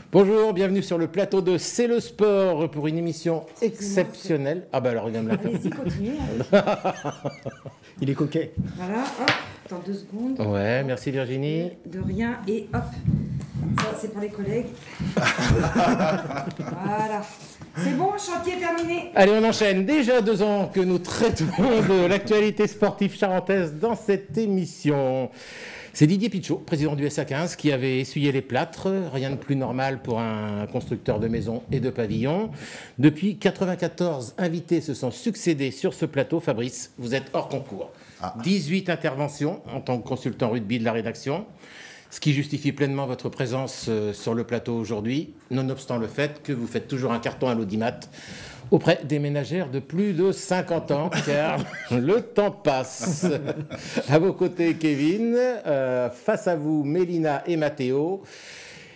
Bonjour, bienvenue sur le plateau de C'est le sport pour une émission exceptionnelle. Ah bah alors il vient me la faire. Allez-y, continuez. Il est coquet. Voilà, hop, dans 2 secondes. Ouais, merci Virginie. De rien, et hop. Ça, c'est pour les collègues. Voilà. C'est bon, chantier terminé. Allez, on enchaîne. Déjà 2 ans que nous traitons de l'actualité sportive charentaise dans cette émission. C'est Didier Pichot, président du SA15, qui avait essuyé les plâtres. Rien de plus normal pour un constructeur de maisons et de pavillons. Depuis, 94 invités se sont succédés sur ce plateau. Fabrice, vous êtes hors concours. 18 interventions en tant que consultant rugby de la rédaction, ce qui justifie pleinement votre présence sur le plateau aujourd'hui, nonobstant le fait que vous faites toujours un carton à l'audimat auprès des ménagères de plus de 50 ans, car le temps passe. À vos côtés, Kevin, face à vous, Mélina et Mathéo.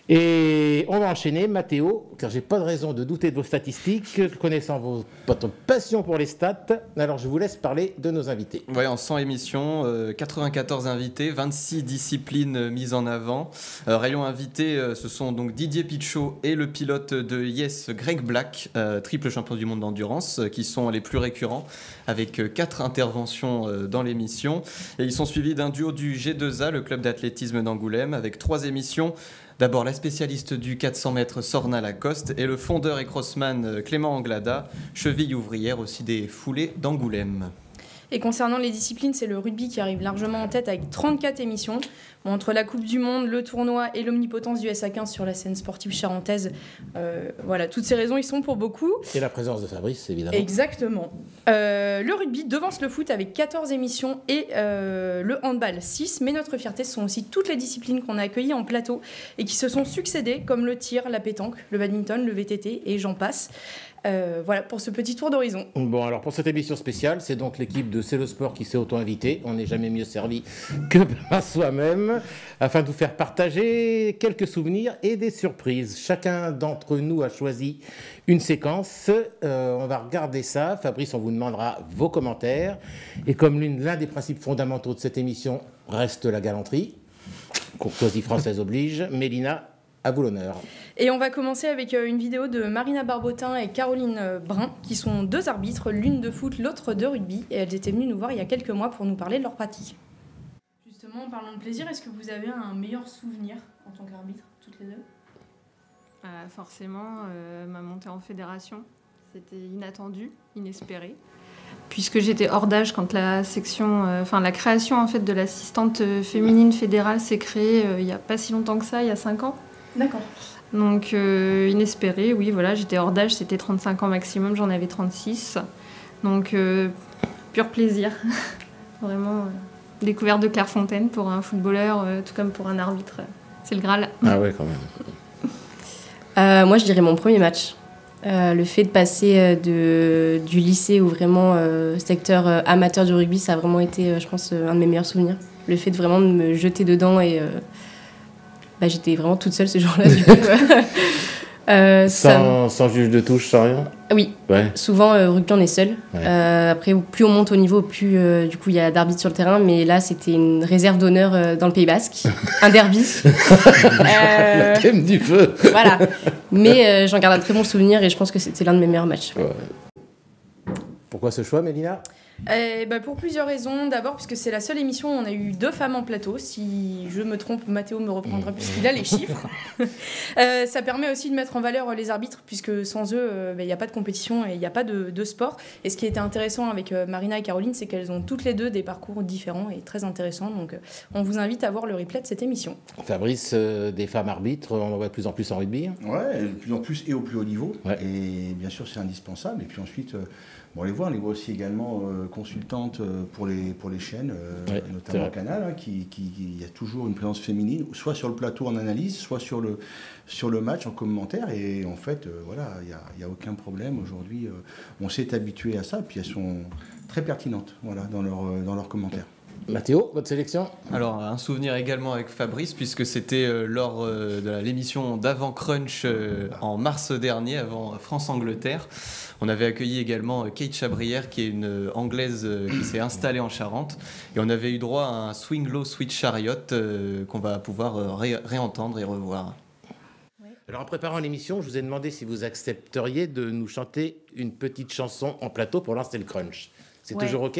Et on va enchaîner, Mathéo, car j'ai pas de raison de douter de vos statistiques, connaissant votre passion pour les stats. Alors je vous laisse parler de nos invités. Oui, en 100 émissions, 94 invités, 26 disciplines mises en avant. Rayon invité, ce sont donc Didier Pichot et le pilote de Yes, Greg Black, triple champion du monde d'endurance, qui sont les plus récurrents, avec 4 interventions dans l'émission. Et ils sont suivis d'un duo du G2A, le club d'athlétisme d'Angoulême, avec 3 émissions. D'abord, la spécialiste du 400 mètres Sorna Lacoste et le fondeur et crossman Clément Anglada, cheville ouvrière aussi des foulées d'Angoulême. Et concernant les disciplines, c'est le rugby qui arrive largement en tête avec 34 émissions. Bon, entre la Coupe du Monde, le tournoi et l'omnipotence du SA15 sur la scène sportive charentaise, voilà, toutes ces raisons, ils sont pour beaucoup. Et la présence de Fabrice, évidemment. Exactement. Le rugby devance le foot avec 14 émissions et le handball 6. Mais notre fierté, ce sont aussi toutes les disciplines qu'on a accueillies en plateau et qui se sont succédées, comme le tir, la pétanque, le badminton, le VTT et j'en passe. Voilà pour ce petit tour d'horizon. Bon, alors pour cette émission spéciale, c'est donc l'équipe de C'est le sport qui s'est auto-invitée. On n'est jamais mieux servi que par soi-même, afin de vous faire partager quelques souvenirs et des surprises. Chacun d'entre nous a choisi une séquence. On va regarder ça. Fabrice, on vous demandera vos commentaires. Et comme l'un des principes fondamentaux de cette émission reste la galanterie, courtoisie française oblige, Mélina, à vous l'honneur. Et on va commencer avec une vidéo de Marina Barbotin et Caroline Brun, qui sont 2 arbitres, l'une de foot, l'autre de rugby. Et elles étaient venues nous voir il y a quelques mois pour nous parler de leur pratique. Justement, en parlant de plaisir, est-ce que vous avez un meilleur souvenir en tant qu'arbitre, toutes les deux ? Forcément, ma montée en fédération, c'était inattendu, inespéré. Puisque j'étais hors d'âge quand la création en fait, de l'assistante féminine fédérale s'est créée il n'y a pas si longtemps que ça, il y a 5 ans. D'accord. Donc inespéré, oui, voilà, j'étais hors d'âge, c'était 35 ans maximum, j'en avais 36. Donc pur plaisir. Vraiment, découverte de Clairefontaine pour un footballeur, tout comme pour un arbitre, c'est le Graal. Ah ouais, quand même. Moi, je dirais mon premier match. Le fait de passer du lycée au vraiment secteur amateur du rugby, ça a vraiment été, je pense, un de mes meilleurs souvenirs. Le fait de vraiment me jeter dedans et j'étais vraiment toute seule ce jour-là. Du coup, sans juge de touche, sans rien. Oui, ouais. Souvent au rugby on est seul. Ouais. Après, plus on monte au niveau, plus du coup il y a d'arbitres sur le terrain. Mais là, c'était une réserve d'honneur dans le Pays Basque, un derby. La thème du feu. Voilà. Mais j'en garde un très bon souvenir et je pense que c'était l'un de mes meilleurs matchs. Ouais. Pourquoi ce choix, Mélina ? Pour plusieurs raisons. D'abord, puisque c'est la seule émission où on a eu 2 femmes en plateau. Si je me trompe, Mathéo me reprendra puisqu'il a les chiffres. Ça permet aussi de mettre en valeur les arbitres, puisque sans eux, il n'y a pas de compétition et il n'y a pas de sport. Et ce qui était intéressant avec Marina et Caroline, c'est qu'elles ont toutes les deux des parcours différents et très intéressants. Donc, on vous invite à voir le replay de cette émission. Fabrice, des femmes arbitres, on en voit de plus en plus en rugby. Ouais, de plus en plus et au plus haut niveau. Ouais. Et bien sûr, c'est indispensable. Et puis ensuite... on les voit aussi également consultantes pour les chaînes, notamment Canal, il y a toujours une présence féminine, soit sur le plateau en analyse, soit sur le match en commentaire. Et en fait, il n'y a aucun problème. Aujourd'hui, on s'est habitué à ça, puis elles sont très pertinentes dans leurs commentaires. Mathéo, votre sélection ? Alors, un souvenir également avec Fabrice, puisque c'était lors de l'émission d'Avant Crunch en mars dernier, avant France-Angleterre. On avait accueilli également Kate Chabrière, qui est une Anglaise qui s'est installée en Charente. Et on avait eu droit à un Swing Low Switch Chariot qu'on va pouvoir réentendre et revoir. Alors en préparant l'émission, je vous ai demandé si vous accepteriez de nous chanter une petite chanson en plateau pour lancer le crunch. C'est toujours OK?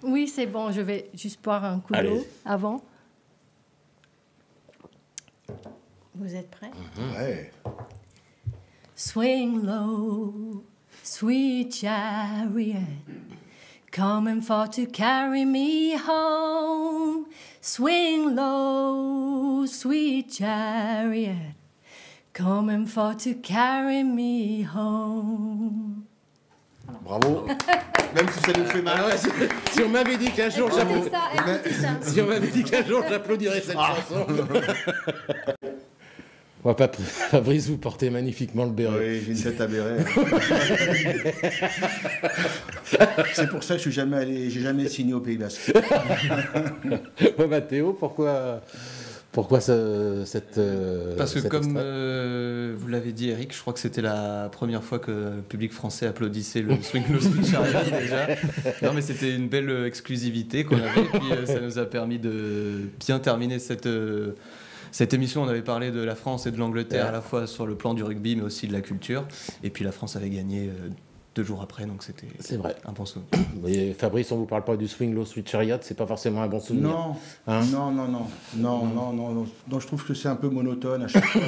Oui, c'est bon. Je vais juste boire un coup d'eau avant. Vous êtes prêts? Ouais. Swing low, sweet chariot, coming for to carry me home. Swing low, sweet chariot, coming for to carry me home. Bravo. Même si ça nous fait mal. Si on m'avait dit qu'un jour Si on m'avait dit qu'un jour j'applaudirais cette chanson. Bon, Fabrice, vous portez magnifiquement le béret. Oui, j'ai une tête à béret. C'est pour ça que j'ai jamais signé au Pays Basque. Bon, Théo, pourquoi cette... Parce que cet comme extrait vous l'avez dit, Eric, je crois que c'était la première fois que le public français applaudissait le Swing Low Sweet Chariot déjà. Non mais c'était une belle exclusivité qu'on avait, et puis ça nous a permis de bien terminer cette émission. On avait parlé de la France et de l'Angleterre à la fois sur le plan du rugby mais aussi de la culture. Et puis la France avait gagné 2 jours après, donc c'était un bon souvenir. Et Fabrice, on vous parle pas du Swing Low Sweet Chariot, c'est pas forcément un bon souvenir. Non, hein? non. Donc je trouve que c'est un peu monotone à chaque fois.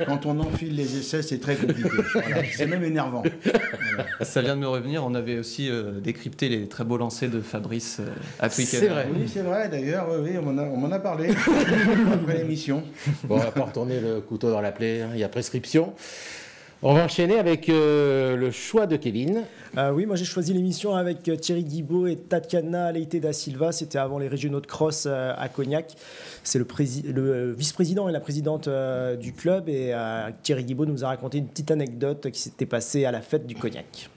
Quand on enfile les essais, c'est très compliqué. Voilà. C'est même énervant. Voilà. Ça vient de me revenir. On avait aussi décrypté les très beaux lancers de Fabrice à Twickenham. C'est vrai. Oui, c'est vrai. D'ailleurs, oui, on m'en a parlé après l'émission. Bon, on va pas retourner le couteau dans la plaie, hein, il y a prescription. On va enchaîner avec le choix de Kevin. Oui, moi j'ai choisi l'émission avec Thierry Guibaud et Tatiana Leite da Silva. C'était avant les régionaux de cross à Cognac. C'est le vice-président et la présidente du club. Et Thierry Guibaud nous a raconté une petite anecdote qui s'était passée à la fête du Cognac.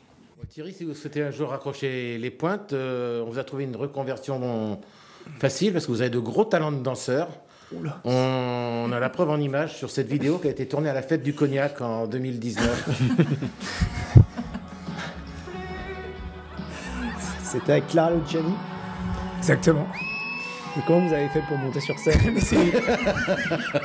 Thierry, si vous souhaitez un jour raccrocher les pointes, on vous a trouvé une reconversion facile parce que vous avez de gros talents de danseur. Oula. On a la preuve en image sur cette vidéo qui a été tournée à la fête du Cognac en 2019. C'était avec Clara Luciani. Exactement. Et comment vous avez fait pour monter sur scène?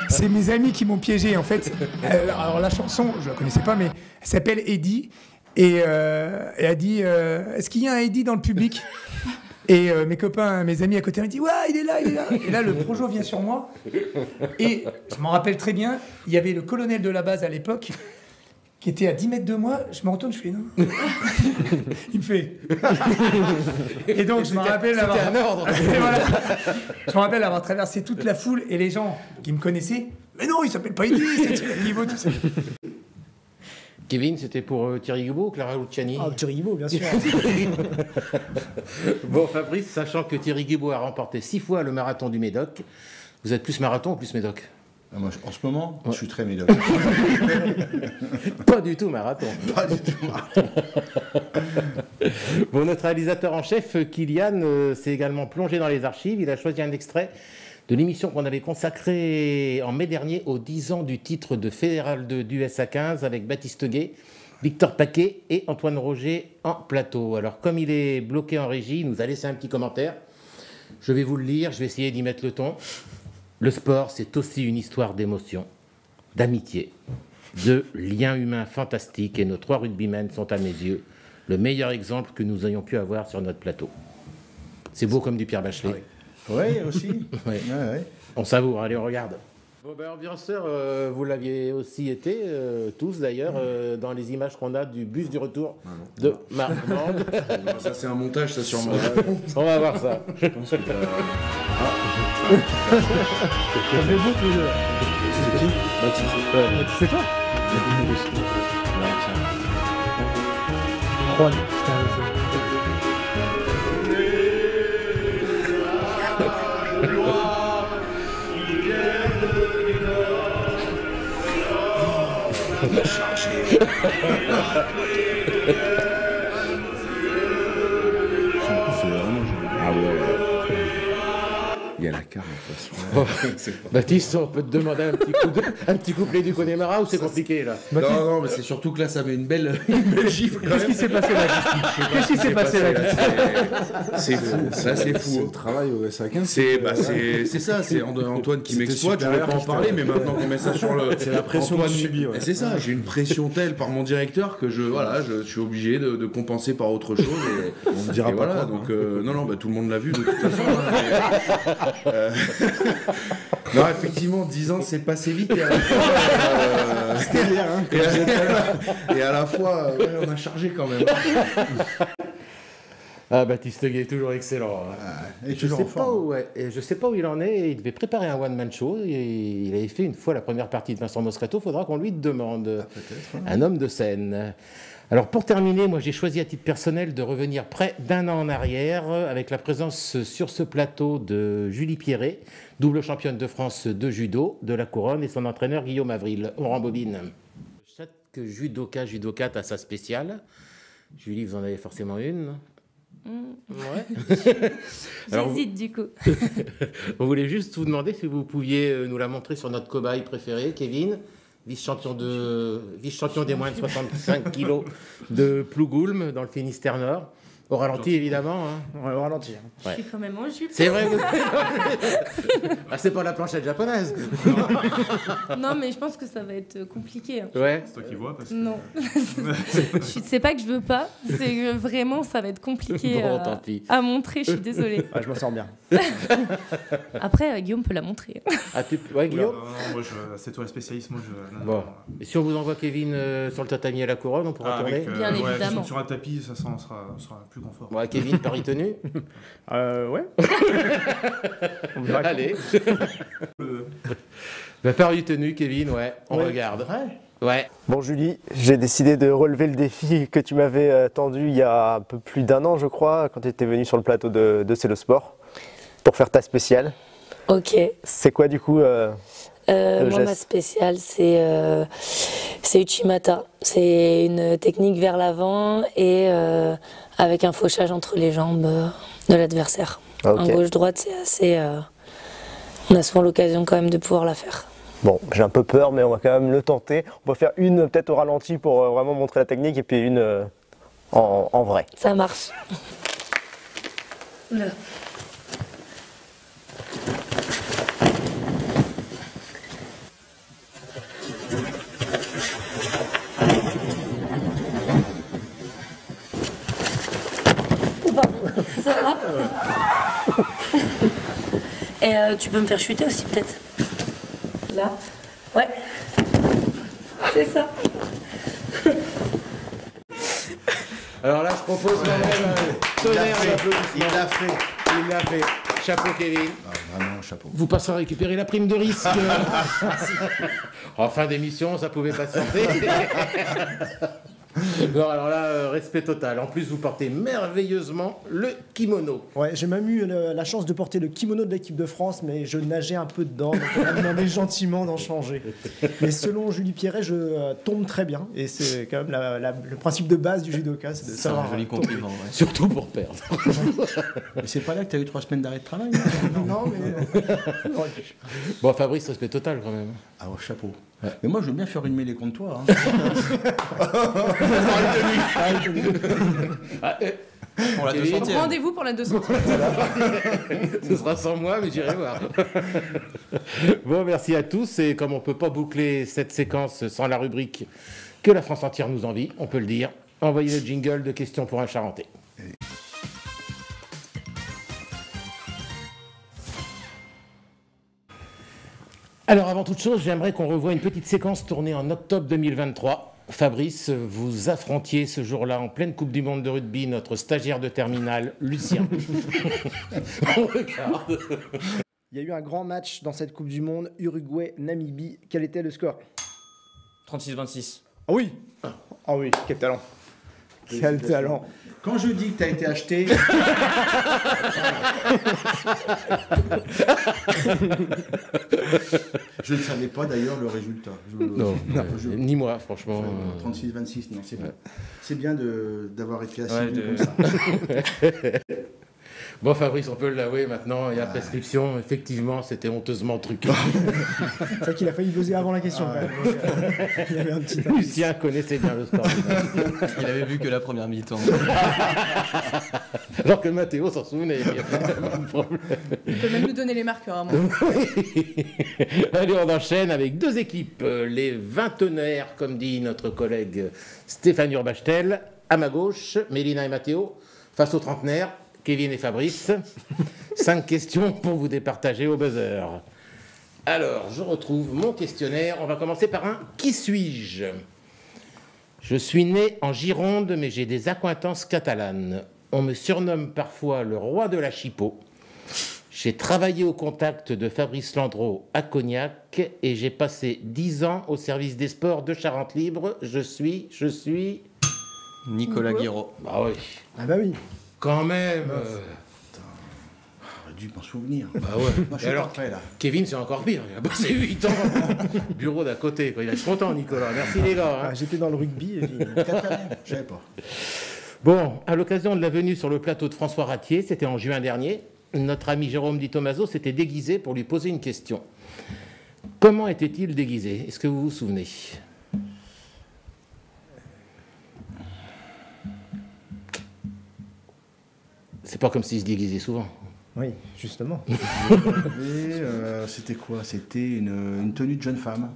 C'est mes amis qui m'ont piégé en fait. Alors la chanson, je la connaissais pas, mais elle s'appelle Eddie. Et elle dit est-ce qu'il y a un Eddie dans le public? Et mes copains, mes amis à côté me disent ouais, il est là. Et là, le projo vient sur moi. Et je m'en rappelle très bien, il y avait le colonel de la base à l'époque qui était à 10 mètres de moi. Je me retourne, je fais non. Il me fait. Et donc, je me rappelle avoir. C'était un ordre. Voilà. Je me rappelle avoir traversé toute la foule et les gens qui me connaissaient. Mais non, il s'appelle pas Eddie, c'est Thierry Guibaud, tout ça. Kevin, c'était pour Thierry Guibaud ou Clara Luciani? Ah, Thierry Guibaud, bien sûr. Bon, Fabrice, sachant que Thierry Guibaud a remporté 6 fois le marathon du Médoc, vous êtes plus marathon ou plus Médoc? Moi, en ce moment, je suis très médoc. Pas du tout marathon. Pas du tout marathon. Bon, notre réalisateur en chef, Kylian, s'est également plongé dans les archives. Il a choisi un extrait de l'émission qu'on avait consacrée en mai dernier aux 10 ans du titre de Fédéral 2 du SA15 avec Baptiste Guay, Victor Paquet et Antoine Roger en plateau. Alors, comme il est bloqué en régie, il nous a laissé un petit commentaire. Je vais vous le lire, je vais essayer d'y mettre le ton. Le sport, c'est aussi une histoire d'émotion, d'amitié, de liens humains fantastiques et nos 3 rugbymen sont à mes yeux le meilleur exemple que nous ayons pu avoir sur notre plateau. C'est beau comme du Pierre Bachelet. Ah oui, aussi. Ouais. Ouais. On savoure, allez, on regarde. Bon, ben, ambianceur, vous l'aviez aussi été, tous d'ailleurs, dans les images qu'on a du bus du retour de Marmande. Ça, c'est un montage, ça, sûrement. On va voir ça. Je pense que... Ça fait beau tous les deux. C'est qui? Baptiste. C'est toi? Juan. C'est vraiment joli. Ah ouais. Il y a la Dakar en face. Baptiste, on peut te demander un petit couplet du Connemara ou c'est compliqué là? Non, mais c'est surtout que là, ça met une belle gifle. Qu'est-ce qui s'est passé là? Qu'est-ce qui s'est passé là? C'est fou, ça c'est fou. C'est le travail au SA15. C'est ça, c'est Antoine qui m'exploite, je ne vais pas en parler, mais maintenant qu'on met ça sur le... C'est la pression que tu subis, ouais. C'est ça, j'ai une pression telle par mon directeur que je suis obligé de compenser par autre chose. Et, on ne dira pas voilà, quoi, donc non, tout le monde l'a vu de toute façon. Non, effectivement, 10 ans, c'est passé vite. Et à la fois, c'était bien, hein, et à la fois, on a chargé quand même. Ah, Baptiste Guay est toujours excellent. Et je ne sais pas où il en est. Il devait préparer un one-man show. Il avait fait une fois la première partie de Vincent Moscato. Il faudra qu'on lui demande. Un homme de scène. Alors pour terminer, moi j'ai choisi à titre personnel de revenir près d'1 an en arrière avec la présence sur ce plateau de Julie Pierret, double championne de France de judo de la Couronne, et son entraîneur Guillaume Avril. On rembobine. Chaque judokate a sa spéciale. Julie, vous en avez forcément une. Ouais. J'hésite du coup. On voulait juste vous demander si vous pouviez nous la montrer sur notre cobaye préféré, Kevin, vice-champion des moins de 65 kilos de Plougoulm dans le Finistère Nord. Au ralenti, évidemment. Hein. Ouais, au ralenti. Je suis quand même en jupe. C'est vrai. Ah, c'est pas la planchette japonaise. Non, mais je pense que ça va être compliqué. Hein. Ouais. C'est toi qui vois parce que... Non. C'est pas que je veux pas, c'est que vraiment ça va être compliqué Tant pis. à montrer, je suis désolée. Ah, je m'en sors bien. Après, Guillaume peut la montrer. Ah, ouais, Guillaume. Non, moi, c'est toi le spécialiste. Moi, bon. Et si on vous envoie Kevin sur le tatami à la Couronne, on pourra tourner bien évidemment. Sur un tapis, ça sera plus confort. Ouais, Kevin, Paris tenu. Ouais. On verra. Allez. Paris tenu, Kevin, ouais. On regarde. Ouais. Bon Julie, j'ai décidé de relever le défi que tu m'avais tendu il y a un peu plus d'1 an, je crois, quand tu étais venue sur le plateau de C'est le sport, pour faire ta spéciale. Ok. C'est quoi du coup moi, ma spéciale, c'est Uchimata. C'est une technique vers l'avant et avec un fauchage entre les jambes de l'adversaire. Okay. En gauche-droite, c'est assez... on a souvent l'occasion quand même de pouvoir la faire. Bon, j'ai un peu peur, mais on va quand même le tenter. On va faire une peut-être au ralenti pour vraiment montrer la technique et puis une en vrai. Ça marche. Là. Ça va. Et tu peux me faire chuter aussi peut-être. Là. Ouais. C'est ça. Alors là, je propose quand même tonnerre et applaudissements. Il l'a fait. Il l'a fait. Chapeau, Kevin. Ah, vraiment, chapeau. Vous passez à récupérer la prime de risque. En fin d'émission, ça pouvait patienter. Non, alors là, respect total. En plus, vous portez merveilleusement le kimono. Ouais, j'ai même eu la chance de porter le kimono de l'équipe de France, mais je nageais un peu dedans, donc on m'a demandé gentiment d'en changer. Mais selon Julie Pierret, je tombe très bien, et c'est quand même le principe de base du judoka, c'est de savoir. C'est un joli compliment. Ouais. Surtout pour perdre. Mais c'est pas là que tu as eu 3 semaines d'arrêt de travail? Non, mais... Bon, Fabrice, respect total quand même. Ah, ouais, chapeau. Ouais. Mais moi, je veux bien faire une mêlée contre toi. Hein. On l'a 200e. Rendez-vous pour la 200e. Ce sera sans moi, mais j'irai voir. Bon, merci à tous. Et comme on ne peut pas boucler cette séquence sans la rubrique que la France entière nous envie, on peut le dire, envoyez le jingle de questions pour un Charentais. Alors, avant toute chose, j'aimerais qu'on revoie une petite séquence tournée en octobre 2023. Fabrice, vous affrontiez ce jour-là en pleine Coupe du Monde de rugby notre stagiaire de terminale, Lucien. On regarde. Il y a eu un grand match dans cette Coupe du Monde, Uruguay-Namibie. Quel était le score? 36-26. Ah oui. Ah oui, quel talent. Quel talent. Quand je dis que tu as été acheté... Je ne savais pas d'ailleurs le résultat. Ni moi, franchement. 36-26, non, c'est bien. C'est bien d'avoir été assis comme ça. Bon, Fabrice, on peut l'avouer maintenant, il y a prescription. Effectivement, c'était honteusement truqué. C'est vrai qu'il a failli buzzer avant la question. Quand même. Il y avait un petit Lucien connaissait bien le sport. Il avait vu que la première mi-temps. Alors que Mathéo s'en souvenait. Il y a pas de problème. Il peut même nous donner les marqueurs à moi. Allez, on enchaîne avec deux équipes. Les vingtenaires, comme dit notre collègue Stéphane Urbachtel. À ma gauche, Mélina et Mathéo. Face aux trentenaires, Kevin et Fabrice. 5 questions pour vous départager au buzzer. Alors, je retrouve mon questionnaire. On va commencer par un « Qui suis-je » Je suis né en Gironde, mais j'ai des accointances catalanes. On me surnomme parfois le roi de la chipot. J'ai travaillé au contact de Fabrice Landreau à Cognac et j'ai passé 10 ans au service des sports de Charente Libre. Je suis... Nicolas Guiraud. Ah oui. Ah bah oui. Quand même. J'aurais dû m'en souvenir. Bah ouais. Non, je Et suis alors, pas prêt, là. Kevin, c'est encore pire. Il a bossé 8 ans. Bureau d'à côté. Quoi. Il va être content, Nicolas. Merci les gars. Hein. J'étais dans le rugby et puis... Je savais pas. Bon, à l'occasion de la venue sur le plateau de François Ratier, c'était en juin dernier, notre ami Jérôme Di Tommaso s'était déguisé pour lui poser une question. Comment était-il déguisé? Est-ce que vous vous souvenez? C'est pas comme s'il se déguisait souvent. Oui, justement. Et c'était quoi? C'était une tenue de jeune femme.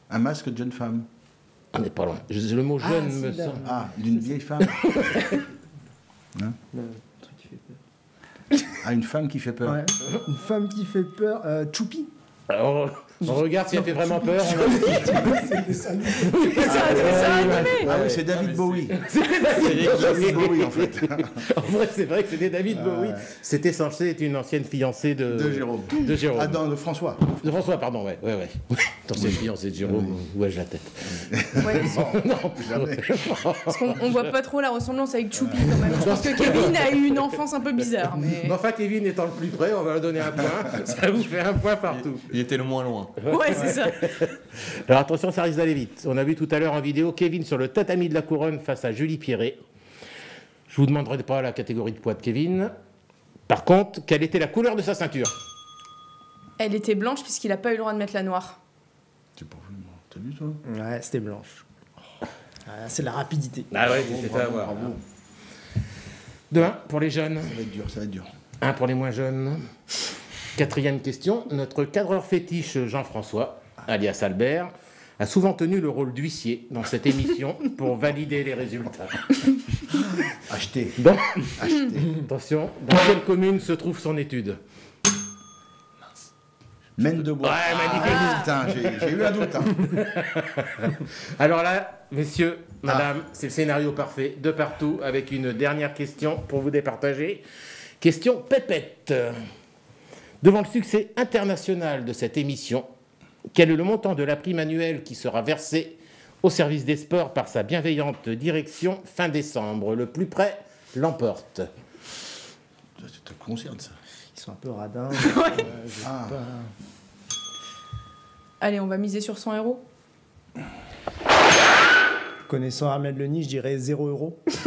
Un masque de jeune femme. On n'est pas loin. Le mot jeune me semble... Ah, d'une vieille femme. Hein? Ah, une femme qui fait peur. Ouais. Une femme qui fait peur. Choupi. Alors, on regarde si elle fait vraiment peur. C'est animé. Ah oui, c'est David Bowie. C'était David Bowie, en fait. En vrai, c'est vrai que c'était David Bowie. C'était censé être une ancienne fiancée de Jérôme. De Jérôme. Ah, non, de François. De François, pardon, ouais. Ancienne fiancée de Jérôme, où ai-je la tête? Ouais, Non, jamais. parce qu'on voit pas trop la ressemblance avec Choupi quand même. Je pense que Kevin a eu une enfance un peu bizarre. Mais... Enfin, Kevin étant le plus près, on va lui donner un point. Ça vous fait un point partout. Il était le moins loin. Ouais, c'est ça. Alors attention, ça risque d'aller vite. On a vu tout à l'heure en vidéo Kevin sur le tatami de la couronne face à Julie Pierret. Je vous demanderai pas la catégorie de poids de Kevin. Par contre, quelle était la couleur de sa ceinture? Elle était blanche puisqu'il a pas eu le droit de mettre la noire. C'est pas vraiment. T'as vu, toi? Ouais, c'était blanche. C'est de la rapidité. Ah ouais, tu t'es fait avoir. Bravo. 2-1 pour les jeunes. Ça va être dur, ça va être dur. 1 pour les moins jeunes. 4e question. Notre cadreur fétiche Jean-François, alias Albert, a souvent tenu le rôle d'huissier dans cette émission pour valider les résultats. Acheter. Attention, dans quelle commune se trouve son étude? Maine de bois. Ouais, magnifique. Putain, j'ai eu un doute. Hein. Alors là, messieurs, madame, c'est le scénario parfait, de partout, avec une dernière question pour vous départager. Question pépette. Devant le succès international de cette émission, quel est le montant de la prime annuelle qui sera versée au service des sports par sa bienveillante direction fin décembre? Le plus près l'emporte. Ça te concerne, ça. Ils sont un peu radins. Allez, on va miser sur 100 €. Connaissant Ahmed Leni, je dirais 0 €.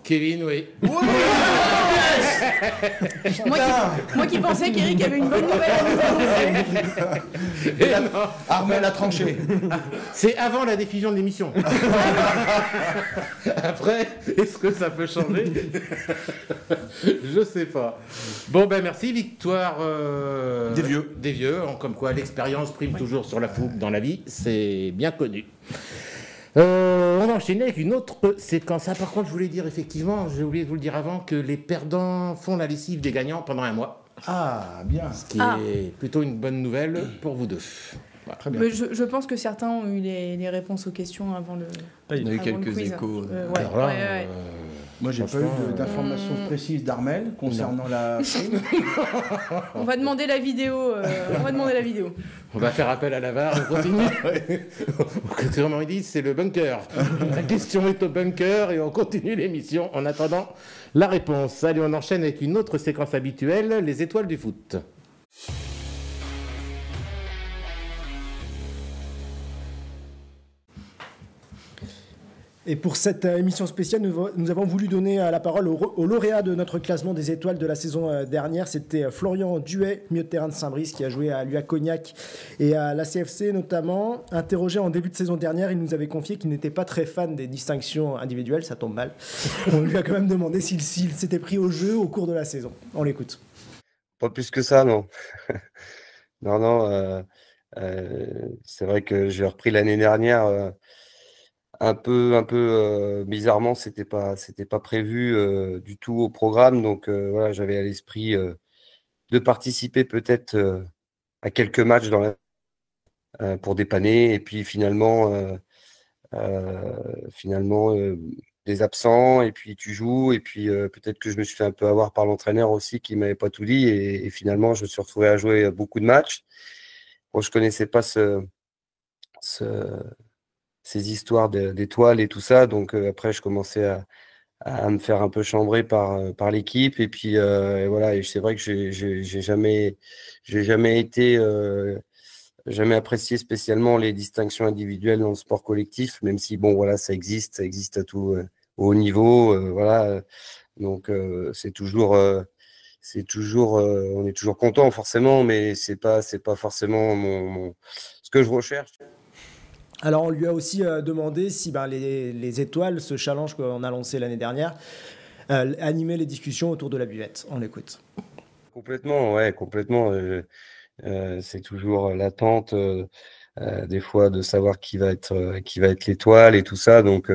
Kevin, oui. Moi qui pensais qu'Eric avait une bonne nouvelle à nous annoncer. Armel a tranché. C'est avant la diffusion de l'émission. Après, est-ce que ça peut changer? Je sais pas. Bon, ben merci, victoire des vieux. Des vieux, comme quoi l'expérience prime toujours sur la fougue dans la vie, c'est bien connu. On va enchaîner avec une autre séquence. Ah, par contre, je voulais dire effectivement, j'ai oublié de vous le dire avant, que les perdants font la lessive des gagnants pendant un mois. Ah, bien. Ce qui est plutôt une bonne nouvelle pour vous deux. Voilà, très bien. Mais je pense que certains ont eu les réponses aux questions avant le. Il y a eu avant quelques le quiz. échos. Moi, j'ai pas eu d'informations précises d'Armel concernant la prime. On va demander la vidéo. On va faire appel à la VAR, on continue. Comment ils disent, c'est le bunker. La question est au bunker et on continue l'émission en attendant la réponse. Allez, on enchaîne avec une autre séquence habituelle, les étoiles du foot. Et pour cette émission spéciale, nous avons voulu donner la parole au lauréat de notre classement des étoiles de la saison dernière. C'était Florian Duet, milieu de terrain de Saint-Brice, qui a joué à l'UA Cognac et à la CFC notamment. Interrogé en début de saison dernière, il nous avait confié qu'il n'était pas très fan des distinctions individuelles, ça tombe mal. On lui a quand même demandé s'il s'était pris au jeu au cours de la saison. On l'écoute. Pas plus que ça, non. Non, c'est vrai que j'ai repris l'année dernière. Un peu bizarrement, c'était pas prévu du tout au programme, donc voilà, j'avais à l'esprit de participer peut-être à quelques matchs pour dépanner, et puis finalement des absents, et puis tu joues, et puis peut-être que je me suis fait un peu avoir par l'entraîneur aussi qui m'avait pas tout dit, et finalement je me suis retrouvé à jouer beaucoup de matchs. Bon, je connaissais pas ces histoires d'étoiles et tout ça, donc après je commençais à me faire un peu chambrer par l'équipe, et puis et voilà, et c'est vrai que j'ai jamais apprécié spécialement les distinctions individuelles dans le sport collectif, même si bon voilà, ça existe à tout haut niveau, voilà, donc c'est toujours on est toujours content forcément, mais c'est pas forcément ce que je recherche. Alors on lui a aussi demandé si les étoiles, ce challenge qu'on a lancé l'année dernière, animaient les discussions autour de la buvette. On l'écoute. Complètement, ouais, complètement. C'est toujours l'attente des fois de savoir qui va être l'étoile et tout ça. Donc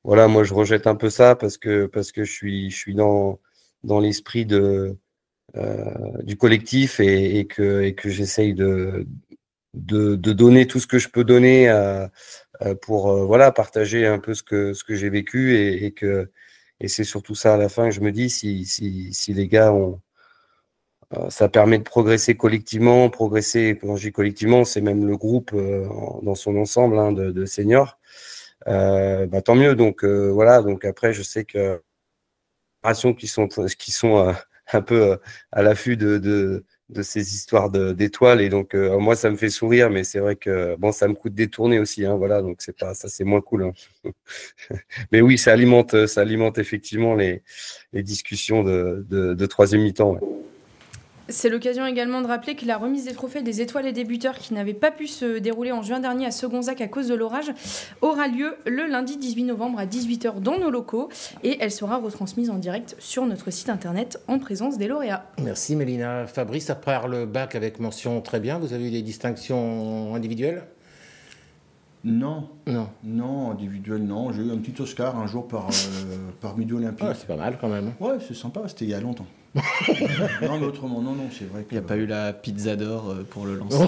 voilà, moi je rejette un peu ça parce que je suis dans l'esprit du collectif, et que j'essaye de donner tout ce que je peux donner pour voilà, partager un peu ce que j'ai vécu, et c'est surtout ça à la fin que je me dis, si les gars ça permet de progresser collectivement. Progresser, quand je dis collectivement, c'est même le groupe dans son ensemble, hein, de seniors, tant mieux. Donc voilà, donc après je sais que qui sont un peu à l'affût de ces histoires d'étoiles, et donc moi ça me fait sourire, mais c'est vrai que bon, ça me coûte des tournées aussi, hein, voilà, donc c'est moins cool, hein. Mais oui, ça alimente effectivement les discussions de troisième mi-temps, ouais. C'est l'occasion également de rappeler que la remise des trophées des étoiles et des buteurs, qui n'avait pas pu se dérouler en juin dernier à Segonzac à cause de l'orage, aura lieu le lundi 18 novembre à 18h dans nos locaux, et elle sera retransmise en direct sur notre site internet en présence des lauréats. Merci Mélina. Fabrice, à part le bac avec mention très bien, vous avez eu des distinctions individuelles ? Non, individuel, non. J'ai eu un petit Oscar un jour par Midi Olympique. Ah, c'est pas mal quand même. Ouais, c'est sympa, c'était il y a longtemps. Non, mais autrement, non, c'est vrai que... Il n'y a pas eu la pizza d'or pour le lancer. Non,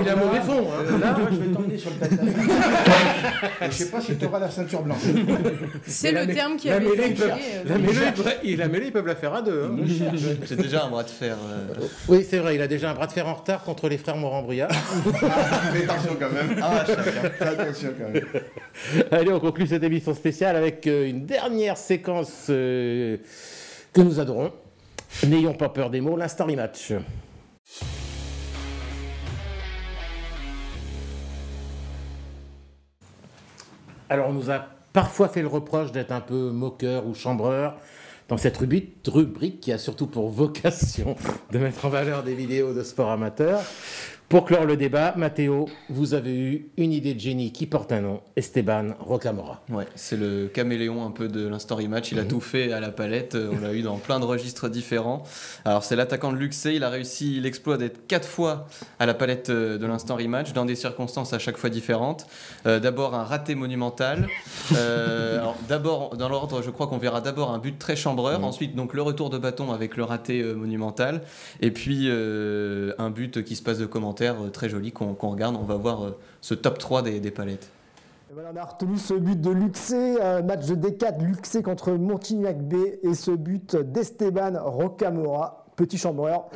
il a mauvais fond. Là, je vais t'emmener sur le tatami. Je sais pas si tu auras la ceinture blanche. C'est le terme qui avait été La mêlée, ils peuvent la faire à deux. Hein. J'ai déjà un bras de fer. Oui, c'est vrai, il a déjà un bras de fer en retard contre les frères Morand-Brouillard. Fais attention quand même. Fais attention quand même. Allez, on conclut cette émission spéciale avec une dernière séquence que nous adorons. N'ayons pas peur des mots, l'instant rematch. Alors, on nous a parfois fait le reproche d'être un peu moqueur ou chambreur dans cette rubrique qui a surtout pour vocation de mettre en valeur des vidéos de sport amateur. Pour clore le débat, Mathéo, vous avez eu une idée de génie qui porte un nom, Esteban Rocamora. Ouais, c'est le caméléon un peu de l'Instant Rematch. Il a tout fait à la palette. On l'a eu dans plein de registres différents. Alors, c'est l'attaquant de l'UXC. Il a réussi l'exploit d'être 4 fois à la palette de l'Instant Rematch, dans des circonstances à chaque fois différentes. D'abord, un raté monumental. Alors, d'abord, dans l'ordre, je crois qu'on verra d'abord un but très chambreur. Ensuite, donc, le retour de bâton avec le raté monumental. Et puis, un but qui se passe de commentaires très joli qu'on regarde. On va voir ce top 3 des palettes. Et voilà, on a retenu ce but de l'UXC, match de D4, l'UXC contre Montignac B, et ce but d'Esteban Rocamora, petit chambreur.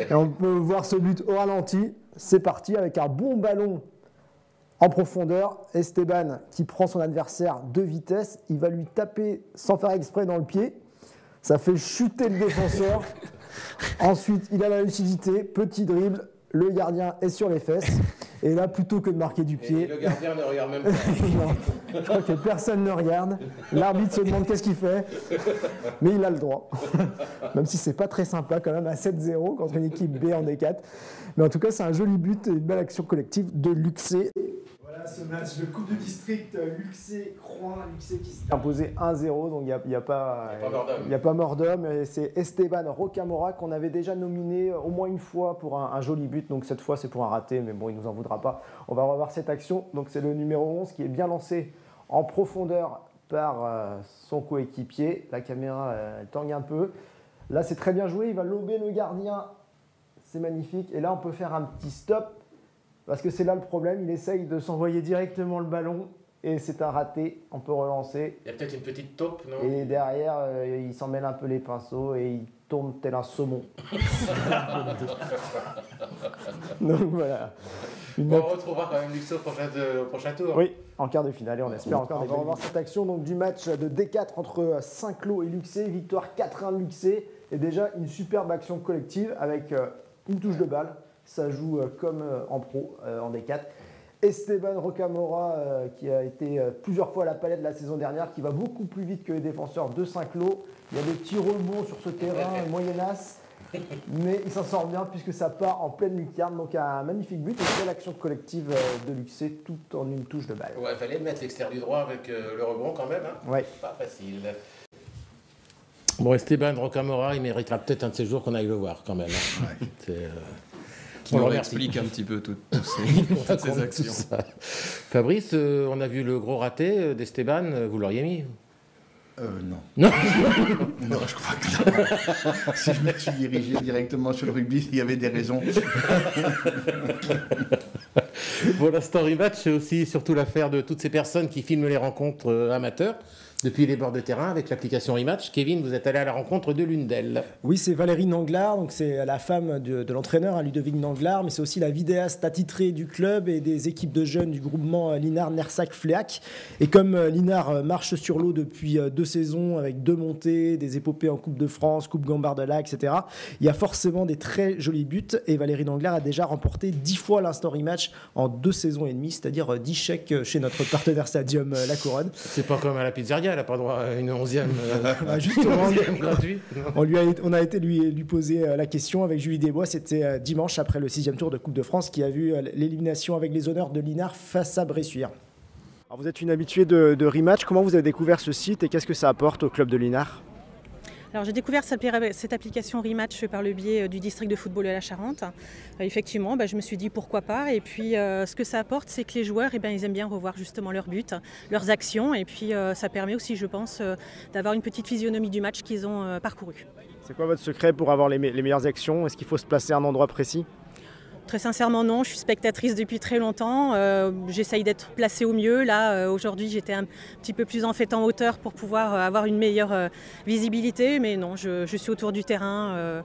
Et on peut voir ce but au ralenti. C'est parti avec un bon ballon en profondeur. Esteban qui prend son adversaire de vitesse, il va lui taper sans faire exprès dans le pied. Ça fait chuter le défenseur. Ensuite, il a la lucidité, petit dribble. Le gardien est sur les fesses. Et là, plutôt que de marquer du pied... Et le gardien ne regarde même pas. Non, je crois que personne ne regarde. L'arbitre se demande qu'est-ce qu'il fait. Mais il a le droit. Même si c'est pas très sympa quand même à 7-0 contre une équipe B en D4. Mais en tout cas, c'est un joli but et une belle action collective de Luxé. Voilà ce match de Coupe de District, Luxé-Croix, Luxé qui s'est imposé 1-0, donc il n'y a pas mort d'homme. Et c'est Esteban Rocamora qu'on avait déjà nominé au moins une fois pour un joli but, donc cette fois c'est pour un raté, mais bon, il ne nous en voudra pas. On va revoir cette action, donc c'est le numéro 11 qui est bien lancé en profondeur par son coéquipier. La caméra elle tangue un peu. Là c'est très bien joué, il va lober le gardien, c'est magnifique. Et là on peut faire un petit stop. Parce que c'est là le problème, il essaye de s'envoyer directement le ballon et c'est un raté, on peut relancer. Il y a peut-être une petite taupe, non? Et derrière, il s'en mêle un peu les pinceaux et il tourne tel un saumon. Donc voilà. On retrouvera quand même Luxé au prochain tour. Oui, en quart de finale et on espère encore. On va revoir cette action donc, du match de D4 entre Saint-Cloud et Luxé, victoire 4-1 Luxé. Et déjà une superbe action collective avec une touche de balle. Ça joue comme en pro, en D4. Esteban Rocamora, qui a été plusieurs fois à la palette la saison dernière, qui va beaucoup plus vite que les défenseurs de Saint-Cloud. Il y a des petits rebonds sur ce terrain, moyennasse, mais il s'en sort bien puisque ça part en pleine lucarne. Donc un magnifique but et une belle action collective de Luxé, tout en une touche de balle. Ouais, il fallait mettre l'extérieur du droit avec le rebond quand même. Hein. Ouais. Pas facile. Bon, Esteban Rocamora, il méritera peut-être un de ces jours qu'on aille le voir quand même. Hein. Ouais. Qui nous explique un petit peu toutes ces actions. Fabrice, on a vu le gros raté d'Esteban, vous l'auriez mis? Non. Non. Non, je crois que non. Si je me suis dirigé directement sur le rugby, il y avait des raisons. Bon, la Story Match, c'est aussi surtout l'affaire de toutes ces personnes qui filment les rencontres amateurs depuis les bords de terrain avec l'application Rematch. Kevin, vous êtes allé à la rencontre de l'une d'elles. Oui, c'est Valérie Nanglard, donc c'est la femme de l'entraîneur, Ludovic Nanglard, mais c'est aussi la vidéaste attitrée du club et des équipes de jeunes du groupement Linard-Nersac-Fléac. Et comme Linard marche sur l'eau depuis 2 saisons avec 2 montées, des épopées en Coupe de France, Coupe Gambardella, etc., il y a forcément des très jolis buts. Et Valérie Nanglard a déjà remporté 10 fois l'Instory Match en 2 saisons et demie, c'est-à-dire 10 chèques chez notre partenaire Stadium La Couronne. C'est pas comme à la pizzeria. Elle n'a pas droit à une 11e justement, gratuit. On a été lui poser la question avec Julie Desbois. C'était dimanche après le 6e tour de Coupe de France qui a vu l'élimination avec les honneurs de Linard face à Bressuire. Alors vous êtes une habituée de Rematch. Comment vous avez découvert ce site et qu'est-ce que ça apporte au club de Linard? Alors j'ai découvert cette application Rematch par le biais du district de football de la Charente. Effectivement, je me suis dit pourquoi pas. Et puis ce que ça apporte, c'est que les joueurs, ils aiment bien revoir justement leurs buts, leurs actions. Et puis ça permet aussi, je pense, d'avoir une petite physionomie du match qu'ils ont parcouru. C'est quoi votre secret pour avoir les meilleures actions? Est-ce qu'il faut se placer à un endroit précis? Très sincèrement, non. Je suis spectatrice depuis très longtemps. J'essaye d'être placée au mieux. Là, aujourd'hui, j'étais un petit peu plus en fait en hauteur pour pouvoir avoir une meilleure visibilité. Mais non, je suis autour du terrain.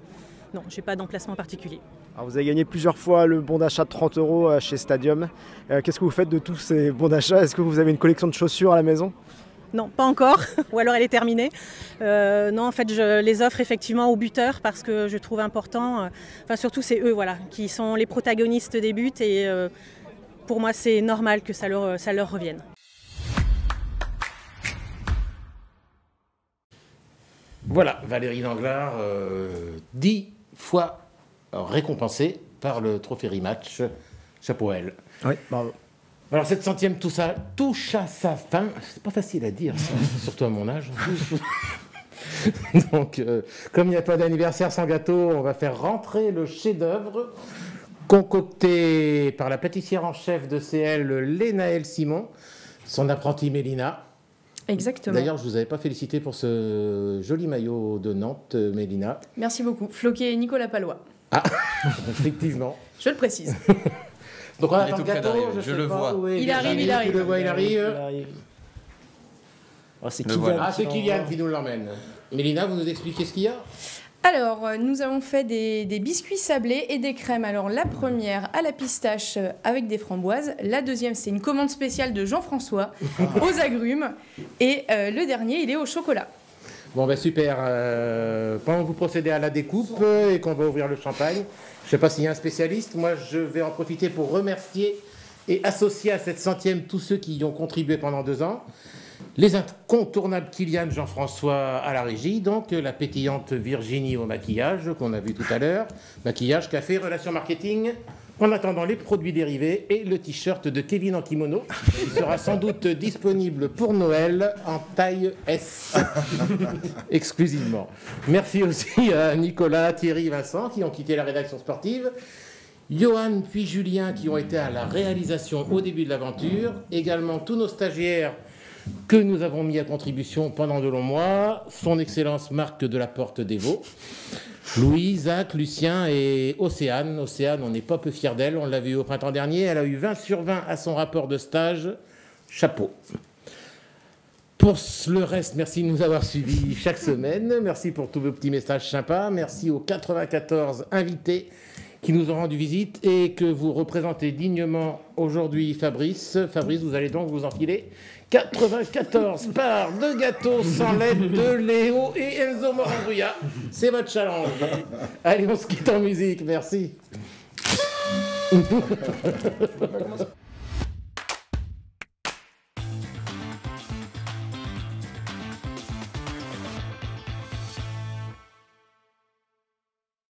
Non, je n'ai pas d'emplacement particulier. Alors vous avez gagné plusieurs fois le bon d'achat de 30 € chez Stadium. Qu'est-ce que vous faites de tous ces bons d'achat? Est-ce que vous avez une collection de chaussures à la maison? Non, pas encore, ou alors elle est terminée. Non, en fait, je les offre effectivement aux buteurs parce que je trouve important, surtout c'est eux qui sont les protagonistes des buts et pour moi c'est normal que ça leur revienne. Voilà, Valérie Nanglard, 10 fois récompensée par le trophée Rematch. Chapeau à elle. Oui, bravo. Alors cette 100e touche à sa fin. C'est pas facile à dire, ça, surtout à mon âge. Donc, comme il n'y a pas d'anniversaire sans gâteau, on va faire rentrer le chef-d'œuvre concocté par la pâtissière en chef de CL, Lénaëlle Simon, son apprentie Mélina. Exactement. D'ailleurs, je ne vous avais pas félicité pour ce joli maillot de Nantes, Mélina. Merci beaucoup. Floqué Nicolas Palois. Ah, effectivement. Je le précise. Donc on attend le gâteau, je le vois. Il arrive. Tu le vois, il arrive. Oh, c'est Kylian. Voilà. Ah, c'est Kylian qui nous l'emmène. Mélina, vous nous expliquez ce qu'il y a? Alors, nous avons fait des biscuits sablés et des crèmes. Alors, la première à la pistache avec des framboises. La deuxième, c'est une commande spéciale de Jean-François aux agrumes. Et le dernier, il est au chocolat. Bon, ben super. Pendant que vous procédez à la découpe et qu'on va ouvrir le champagne, je ne sais pas s'il y a un spécialiste. Moi, je vais en profiter pour remercier et associer à cette 100e tous ceux qui y ont contribué pendant 2 ans. Les incontournables Kylian, Jean-François à la régie, donc la pétillante Virginie au maquillage qu'on a vu tout à l'heure, maquillage, café, relations marketing, en attendant les produits dérivés et le t-shirt de Kevin en kimono, qui sera sans doute disponible pour Noël en taille S, exclusivement. Merci aussi à Nicolas, Thierry, Vincent qui ont quitté la rédaction sportive, Johan puis Julien qui ont été à la réalisation au début de l'aventure, également tous nos stagiaires que nous avons mis à contribution pendant de longs mois, son Excellence Marc de la Porte des Vaux, Louis, Zach, Lucien et Océane. Océane, on n'est pas peu fiers d'elle, on l'a vu au printemps dernier, elle a eu 20 sur 20 à son rapport de stage, chapeau. Pour le reste, merci de nous avoir suivis chaque semaine, merci pour tous vos petits messages sympas, merci aux 94 invités qui nous ont rendu visite et que vous représentez dignement aujourd'hui Fabrice. Fabrice, vous allez donc vous enfiler 94 parts de gâteaux sans l'aide de Léo et Enzo Morandruya. C'est votre challenge. Allez, on se quitte en musique. Merci.